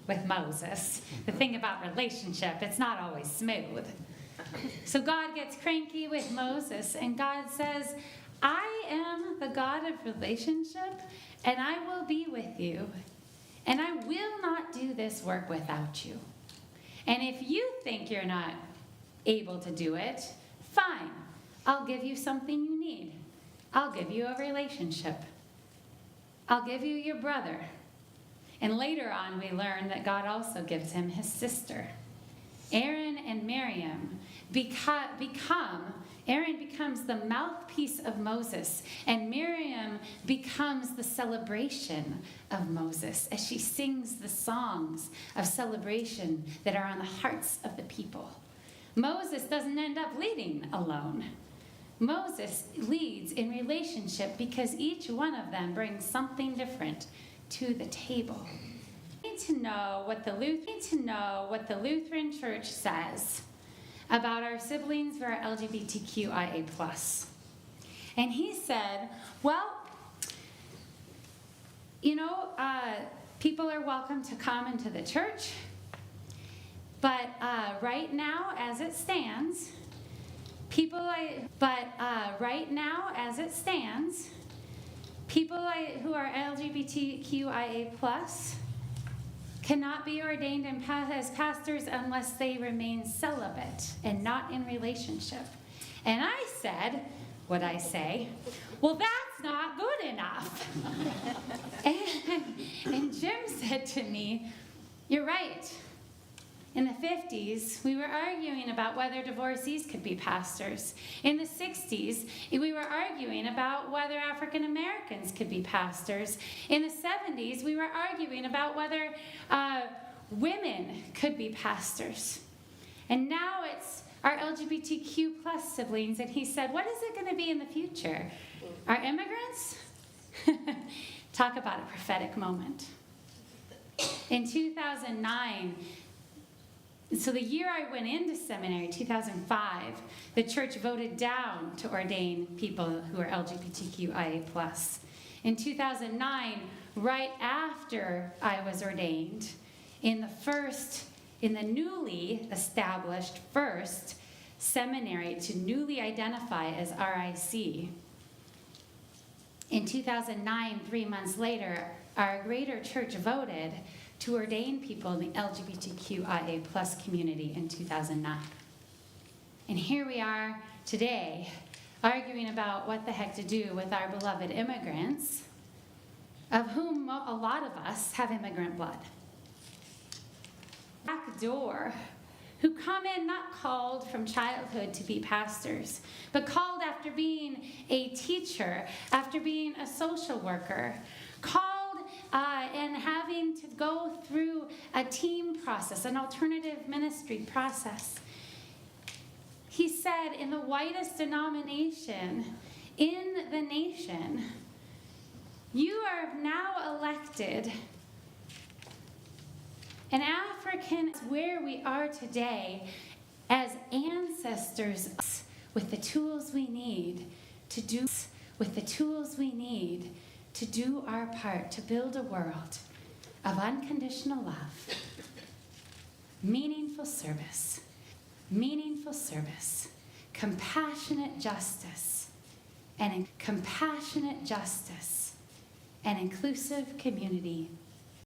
with Moses. The thing about relationship, it's not always smooth. So God gets cranky with Moses, and God says, I am the God of relationship, and I will be with you, and I will not do this work without you. And if you think you're not able to do it, fine. I'll give you something you need. I'll give you a relationship. I'll give you your brother. And later on, we learn that God also gives him his sister. Aaron and Miriam Aaron becomes the mouthpiece of Moses, and Miriam becomes the celebration of Moses as she sings the songs of celebration that are on the hearts of the people. Moses doesn't end up leading alone. Moses leads in relationship because each one of them brings something different to the table. We need to know what the Lutheran Church says about our siblings who are LGBTQIA+. And he said, well, people are welcome to come into the church, but right now, as it stands, people who are LGBTQIA+ cannot be ordained as pastors unless they remain celibate and not in relationship. And I said, well, that's not good enough. and Jim said to me, you're right. In the 50s, we were arguing about whether divorcees could be pastors. In the 60s, we were arguing about whether African Americans could be pastors. In the 70s, we were arguing about whether women could be pastors. And now it's our LGBTQ+ siblings, and he said, what is it going to be in the future? Our immigrants? Talk about a prophetic moment. In 2009, so the year I went into seminary, 2005, the church voted down to ordain people who are LGBTQIA+. In 2009, right after I was ordained, in the newly established first seminary to newly identify as RIC, in 2009, 3 months later, our greater church voted to ordain people in the LGBTQIA+ community in 2009. And here we are today, arguing about what the heck to do with our beloved immigrants, of whom a lot of us have immigrant blood. Back door, who come in not called from childhood to be pastors, but called after being a teacher, after being a social worker, called and having to go through a team process, an alternative ministry process. He said, in the whitest denomination in the nation, you are now elected an African, where we are today as ancestors, with the tools we need to do our part to build a world of unconditional love, meaningful service, compassionate justice, and inclusive community